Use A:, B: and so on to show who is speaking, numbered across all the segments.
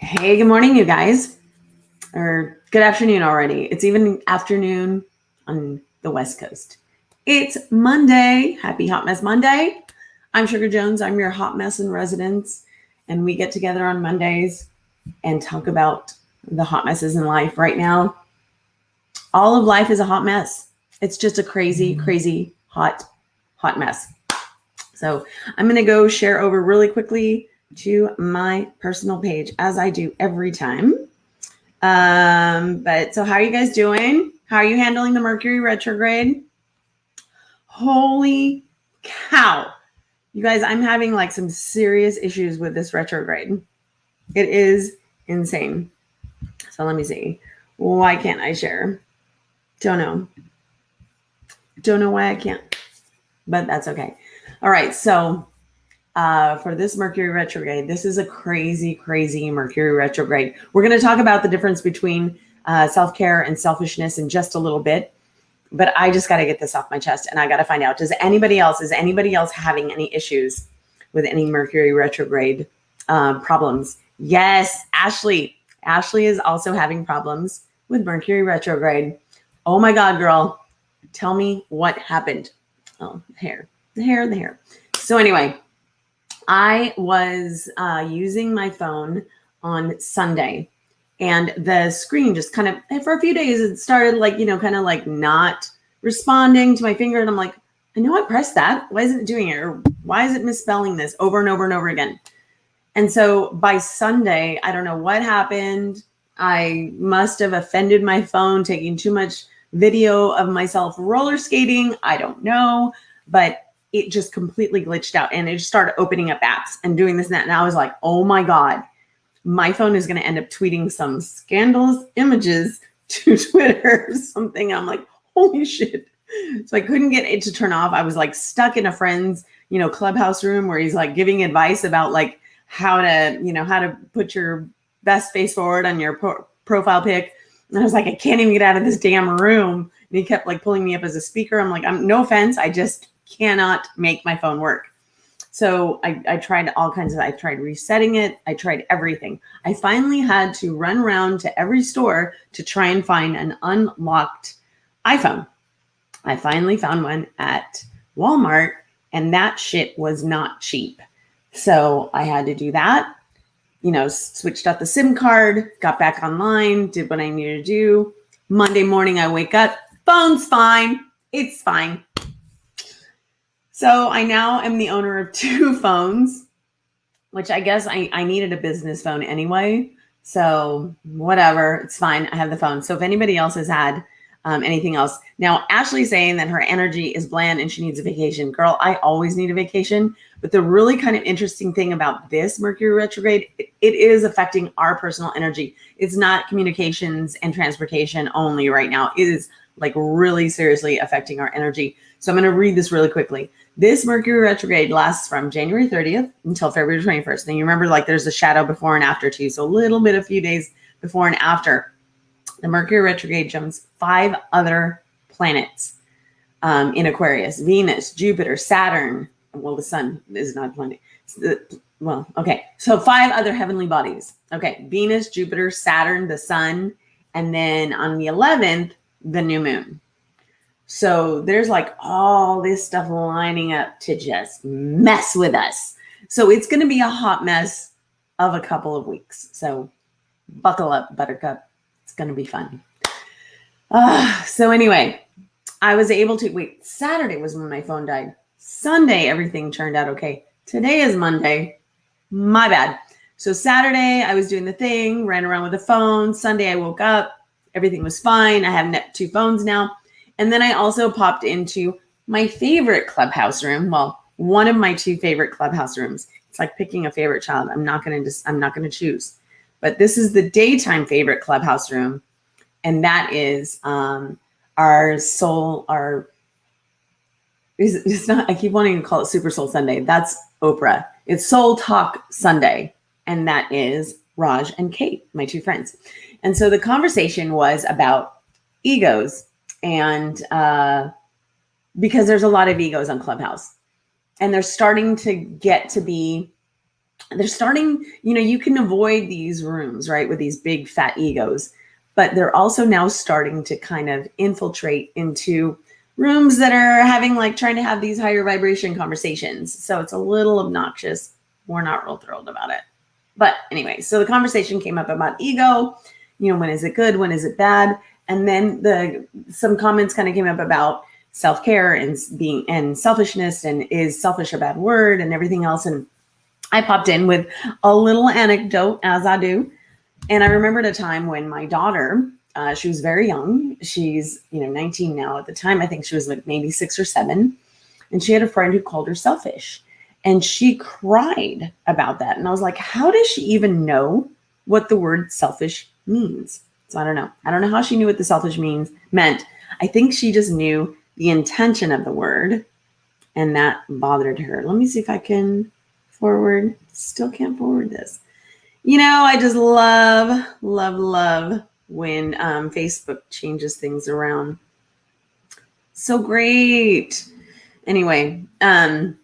A: Hey, good morning, you guys. Or good afternoon already. It's even afternoon on the West Coast. It's Monday. Happy Hot Mess Monday. I'm Sugar Jones. I'm your hot mess in residence. And we get together on Mondays and talk about the hot messes in life. Right now, all of life is a hot mess. It's just a crazy, crazy hot mess. So I'm going to go share over really quickly to my personal page, as I do every time. But so how are you guys doing? How are you handling the Mercury retrograde? Holy cow. You guys, I'm having like some serious issues with this retrograde. It is insane. So let me see. Why can't I share? Don't know. Don't know why I can't, but that's okay. All right. So for this Mercury retrograde, this is a crazy, crazy Mercury retrograde. We're going to talk about the difference between self-care and selfishness in just a little bit. But I just got to get this off my chest, and I got to find out, is anybody else having any issues with any Mercury retrograde problems? Yes, Ashley. Ashley is also having problems with Mercury retrograde. Oh my God, girl. Tell me what happened. Oh, the hair. So anyway, I was using my phone on Sunday, and the screen just kind of, for a few days, it started like, kind of like not responding to my finger. And I'm like, I know I pressed that. Why isn't it doing it? Or why is it misspelling this over and over and over again? And so by Sunday, I don't know what happened. I must have offended my phone, taking too much video of myself roller skating. I don't know, but it just completely glitched out, and it just started opening up apps and doing this and that. And I was like, oh my God, my phone is going to end up tweeting some scandalous images to Twitter or something. I'm like, holy shit. So I couldn't get it to turn off. I was like stuck in a friend's, clubhouse room where he's like giving advice about like how to put your best face forward on your profile pic. And I was like, I can't even get out of this damn room. And he kept like pulling me up as a speaker. I'm like, no offense. I just cannot make my phone work. So I tried all kinds of, I tried resetting it. I tried everything. I finally had to run around to every store to try and find an unlocked iPhone. I finally found one at Walmart, and that shit was not cheap. So I had to do that, switched out the SIM card, got back online, did what I needed to do. Monday morning, I wake up, phone's fine. It's fine. So I now am the owner of 2 phones, which I guess I needed a business phone anyway. So whatever, it's fine. I have the phone. So if anybody else has had anything else. Now, Ashley's saying that her energy is bland and she needs a vacation. Girl, I always need a vacation. But the really kind of interesting thing about this Mercury retrograde, it is affecting our personal energy. It's not communications and transportation only right now. It is like really seriously affecting our energy. So I'm going to read this really quickly. This Mercury retrograde lasts from January 30th until February 21st. And you remember, like, there's a shadow before and after too. So a few days before and after. The Mercury retrograde jumps 5 other planets in Aquarius: Venus, Jupiter, Saturn. Well, the sun is not a planet. Okay. So 5 other heavenly bodies. Okay. Venus, Jupiter, Saturn, the sun. And then on the 11th, the new moon. So there's like all this stuff lining up to just mess with us. So it's going to be a hot mess of a couple of weeks. So buckle up, Buttercup. It's going to be fun. So anyway, I was able to Saturday was when my phone died. Sunday, everything turned out okay. Today is Monday. My bad. So Saturday, I was doing the thing, ran around with the phone. Sunday, I woke up. Everything was fine. I have 2 phones now. And then I also popped into my favorite clubhouse room. Well, one of my 2 favorite clubhouse rooms. It's like picking a favorite child. I'm not going to choose. But this is the daytime favorite clubhouse room. And that is it's not, I keep wanting to call it Super Soul Sunday. That's Oprah. It's Soul Talk Sunday. And that is Raj and Kate, my 2 friends. And so the conversation was about egos. And because there's a lot of egos on Clubhouse, and they're starting to get to be they're starting, you can avoid these rooms, right, with these big fat egos, but they're also now starting to kind of infiltrate into rooms that are having trying to have these higher vibration conversations. So it's a little obnoxious. We're not real thrilled about it. But anyway, so the conversation came up about ego, when is it good? When is it bad? And then some comments kind of came up about self-care and selfishness, and is selfish a bad word, and everything else. And I popped in with a little anecdote, as I do. And I remembered a time when my daughter, she was very young. She's, 19 now. At the time, I think she was maybe 6 or 7. And she had a friend who called her selfish. And she cried about that. And I was like, how does she even know what the word selfish means? So I don't know. I don't know how she knew what the selfish meant. I think she just knew the intention of the word, and that bothered her. Let me see if I can forward. Still can't forward this. I just love when Facebook changes things around. So great. Anyway, I'm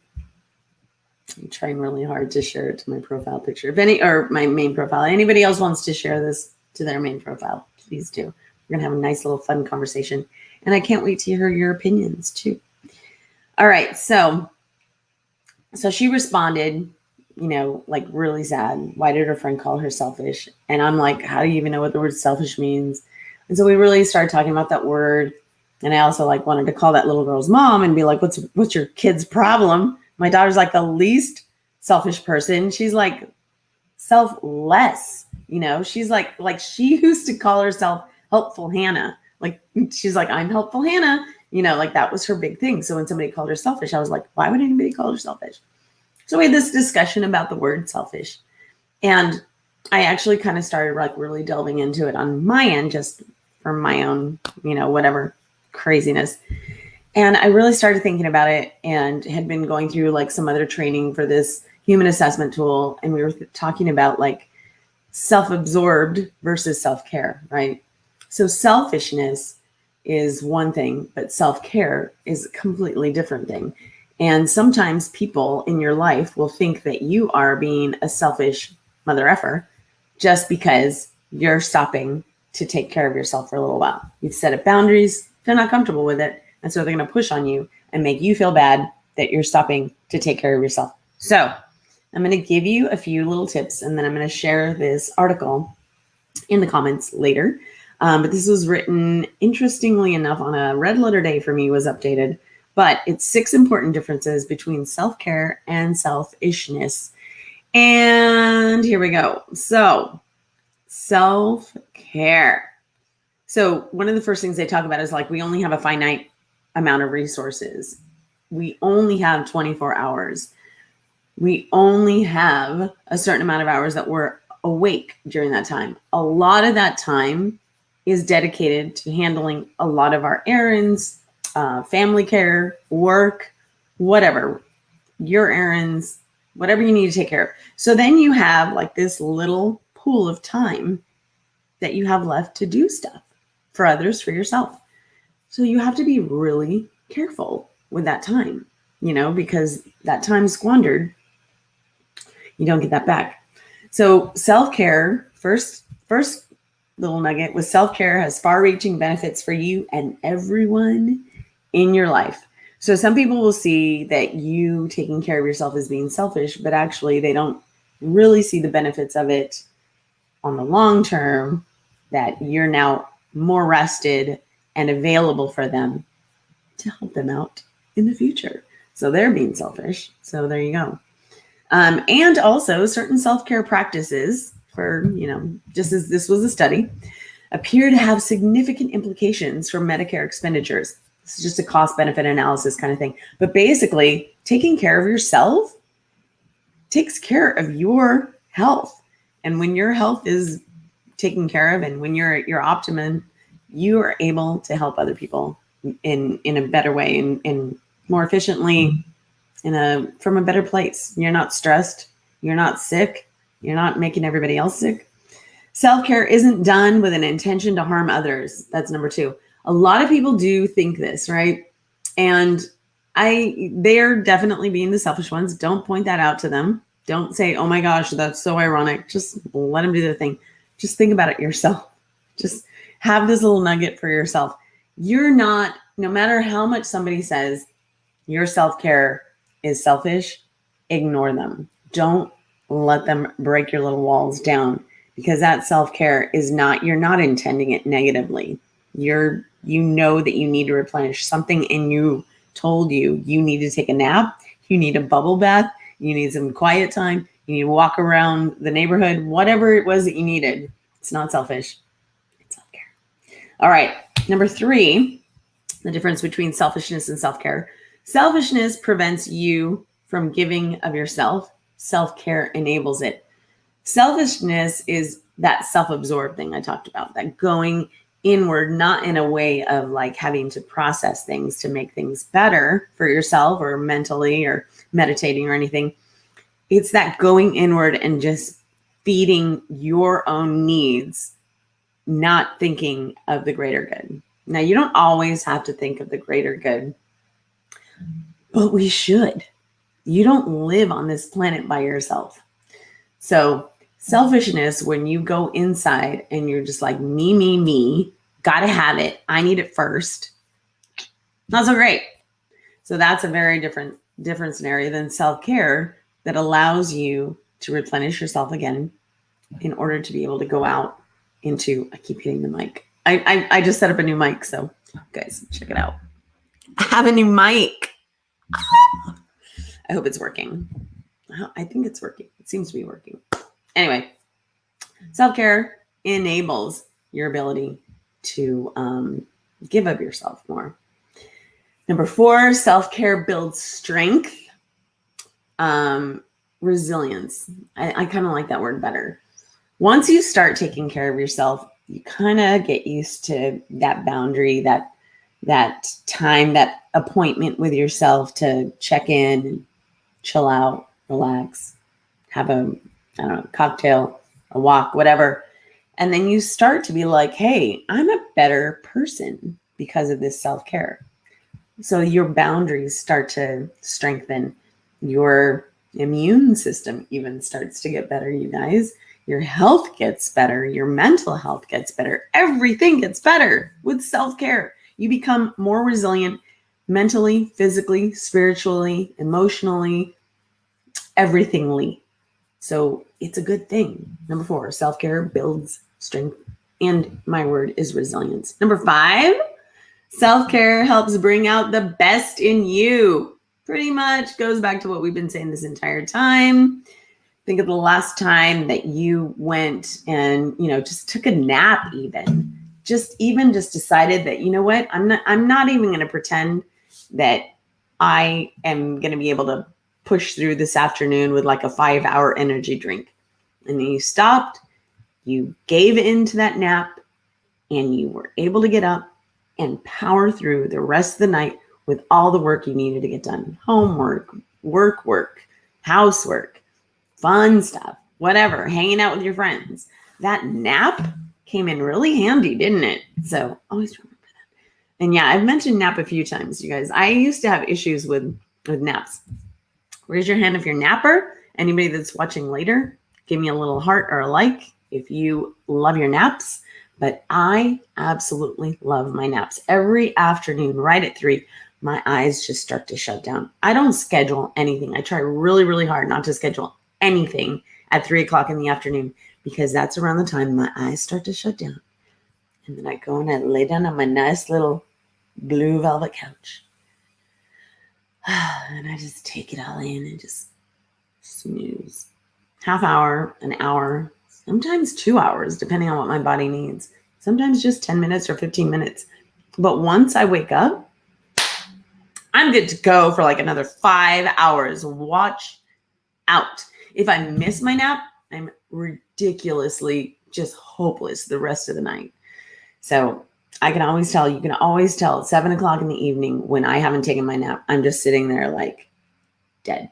A: trying really hard to share it to my profile picture. Or my main profile. Anybody else wants to share this to their main profile, please do. We're going to have a nice little fun conversation. And I can't wait to hear your opinions too. All right. So she responded, really sad. Why did her friend call her selfish? And I'm like, how do you even know what the word selfish means? And so we really started talking about that word. And I also wanted to call that little girl's mom and be like, what's your kid's problem? My daughter's the least selfish person. She's selfless, she's she used to call herself Helpful Hannah. She's I'm Helpful Hannah, that was her big thing. So when somebody called her selfish, I was like, why would anybody call her selfish? So we had this discussion about the word selfish. And I actually kind of started really delving into it on my end, just for my own, whatever craziness. And I really started thinking about it, and had been going through some other training for this human assessment tool. And we were talking about self-absorbed versus self-care, right? So selfishness is one thing, but self-care is a completely different thing. And sometimes people in your life will think that you are being a selfish mother effer just because you're stopping to take care of yourself for a little while. You've set up boundaries, they're not comfortable with it. And so they're going to push on you and make you feel bad that you're stopping to take care of yourself. So I'm going to give you a few little tips, and then I'm going to share this article in the comments later. But this was written, interestingly enough, on a red letter day for me, was updated. But it's 6 important differences between self-care and selfishness. And here we go. So self-care. So one of the first things they talk about is we only have a finite amount of resources. We only have 24 hours. We only have a certain amount of hours that we're awake during that time. A lot of that time is dedicated to handling a lot of our errands, family care, work, whatever, your errands, whatever you need to take care of. So then you have this little pool of time that you have left to do stuff for others, for yourself. So you have to be really careful with that time, because that time squandered, you don't get that back. So self-care, first little nugget, with self-care has far-reaching benefits for you and everyone in your life. So some people will see that you taking care of yourself as being selfish, but actually they don't really see the benefits of it on the long term, that you're now more rested and available for them to help them out in the future. So they're being selfish. So there you go. And also certain self-care practices, for, just as this was a study, appear to have significant implications for Medicare expenditures. This is just a cost-benefit analysis kind of thing. But basically, taking care of yourself takes care of your health. And when your health is taken care of, and when you're at your optimum, you are able to help other people in a better way, and more efficiently, from a better place. You're not stressed. You're not sick. You're not making everybody else sick. Self-care isn't done with an intention to harm others. That's number 2. A lot of people do think this, right? And they're definitely being the selfish ones. Don't point that out to them. Don't say, oh my gosh, that's so ironic. Just let them do their thing. Just think about it yourself. Just have this little nugget for yourself. You're not, no matter how much somebody says your self-care is selfish, ignore them. Don't let them break your little walls down, because that self-care is not, you're not intending it negatively. You know that you need to replenish. Something in you told you need to take a nap, you need a bubble bath, you need some quiet time, you need to walk around the neighborhood, whatever it was that you needed. It's not selfish, it's self-care. All right, number 3, the difference between selfishness and self-care. Selfishness prevents you from giving of yourself. Self-care enables it. Selfishness is that self-absorbed thing I talked about, that going inward, not in a way of like having to process things to make things better for yourself or mentally or meditating or anything. It's that going inward and just feeding your own needs, not thinking of the greater good. Now, you don't always have to think of the greater good, but we should. You don't live on this planet by yourself. So selfishness, when you go inside and you're just like, me, gotta have it, I need it first, not so great. So that's a very different scenario than self-care that allows you to replenish yourself again in order to be able to go out into, I keep hitting the mic. I just set up a new mic, so guys, check it out. I have a new mic. I hope it's working. I think it's working. It seems to be working. Anyway, self-care enables your ability to give of yourself more. Number 4, self-care builds strength, resilience. I kind of like that word better. Once you start taking care of yourself, you kind of get used to that boundary, that time, that appointment with yourself to check in, chill out, relax, have a, cocktail, a walk, whatever. And then you start to be like, hey, I'm a better person because of this self-care. So your boundaries start to strengthen. Your immune system even starts to get better, you guys. Your health gets better. Your mental health gets better. Everything gets better with self-care. You become more resilient mentally, physically, spiritually, emotionally, everythingly. So it's a good thing. Number 4, self-care builds strength. And my word is resilience. Number 5, self-care helps bring out the best in you. Pretty much goes back to what we've been saying this entire time. Think of the last time that you went and, just took a nap even. Just decided that, you know what, I'm not even going to pretend that I am going to be able to push through this afternoon with like a 5-hour energy drink. And then you stopped, you gave in to that nap, and you were able to get up and power through the rest of the night with all the work you needed to get done. Homework, work, housework, fun stuff, whatever, hanging out with your friends. That nap came in really handy, didn't it? So always remember that. And yeah, I've mentioned nap a few times, you guys. I used to have issues with naps. Raise your hand if you're a napper. Anybody that's watching later, give me a little heart or a like if you love your naps. But I absolutely love my naps. Every afternoon, right at 3, my eyes just start to shut down. I don't schedule anything. I try really, really hard not to schedule anything at 3 o'clock in the afternoon, because that's around the time my eyes start to shut down. And then I go and I lay down on my nice little blue velvet couch. And I just take it all in and just snooze. Half hour, an hour, sometimes 2 hours, depending on what my body needs. Sometimes just 10 minutes or 15 minutes. But once I wake up, I'm good to go for like another 5 hours. Watch out. If I miss my nap, I'm ridiculously just hopeless the rest of the night. So you can always tell at 7 o'clock in the evening when I haven't taken my nap, I'm just sitting there like dead.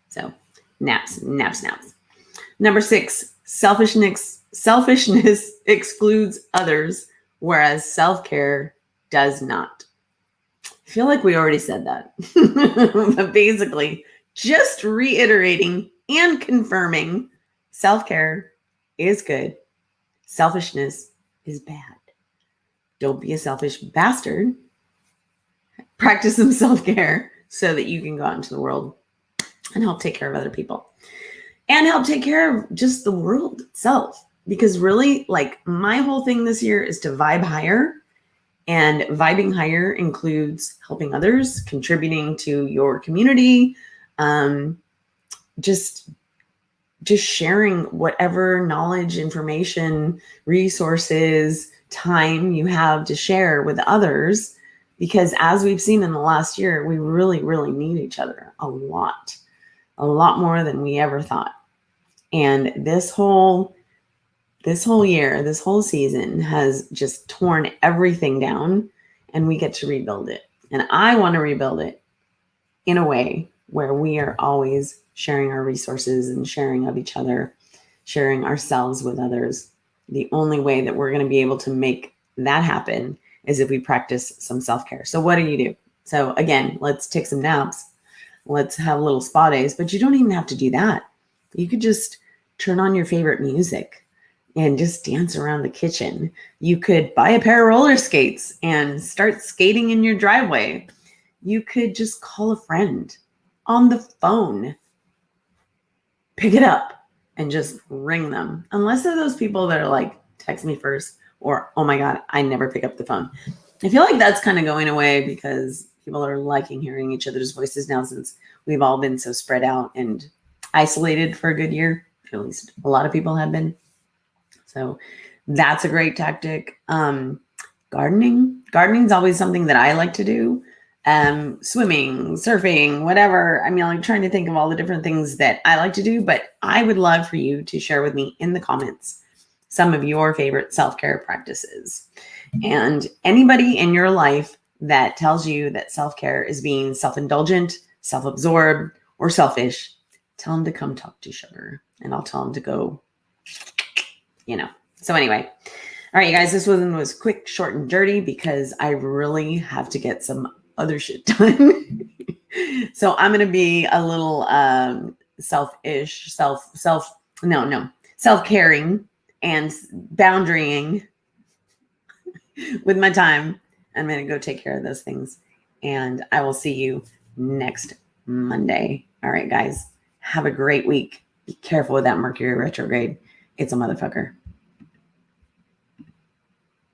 A: So naps. Number 6, selfishness excludes others, whereas self-care does not. I feel like we already said that, but basically Just reiterating and confirming self-care is good. Selfishness is bad. Don't be a selfish bastard. Practice some self-care so that you can go out into the world and help take care of other people and help take care of just the world itself. Because really, like, my whole thing this year is to vibe higher, and vibing higher includes helping others, contributing to your community, just sharing whatever knowledge, information, resources, time you have to share with others. Because as we've seen in the last year, we really, really need each other a lot more than we ever thought. And this whole year, this whole season has just torn everything down, and we get to rebuild it. And I want to rebuild it in a way where we are always sharing our resources and sharing of each other, sharing ourselves with others. The only way that we're going to be able to make that happen is if we practice some self-care. So what do? So again, let's take some naps. Let's have little spa days, but you don't even have to do that. You could just turn on your favorite music and just dance around the kitchen. You could buy a pair of roller skates and start skating in your driveway. You could just call a friend on the phone, pick it up, and just ring them. Unless they're those people that are like, text me first, or, oh my God, I never pick up the phone. I feel like that's kind of going away because people are liking hearing each other's voices now, since we've all been so spread out and isolated for a good year. At least a lot of people have been. So that's a great tactic. Gardening is always something that I like to do. Swimming, surfing, whatever. I mean, I'm trying to think of all the different things that I like to do, but I would love for you to share with me in the comments some of your favorite self-care practices. And anybody in your life that tells you that self-care is being self-indulgent, self-absorbed, or selfish, tell them to come talk to Sugar, and I'll tell them to go, So anyway, all right, you guys, this one was quick, short, and dirty because I really have to get some other shit done. So I'm going to be a little self-caring and boundarying with my time. I'm going to go take care of those things, and I will see you next Monday. All right, guys, have a great week. Be careful with that Mercury retrograde. It's a motherfucker.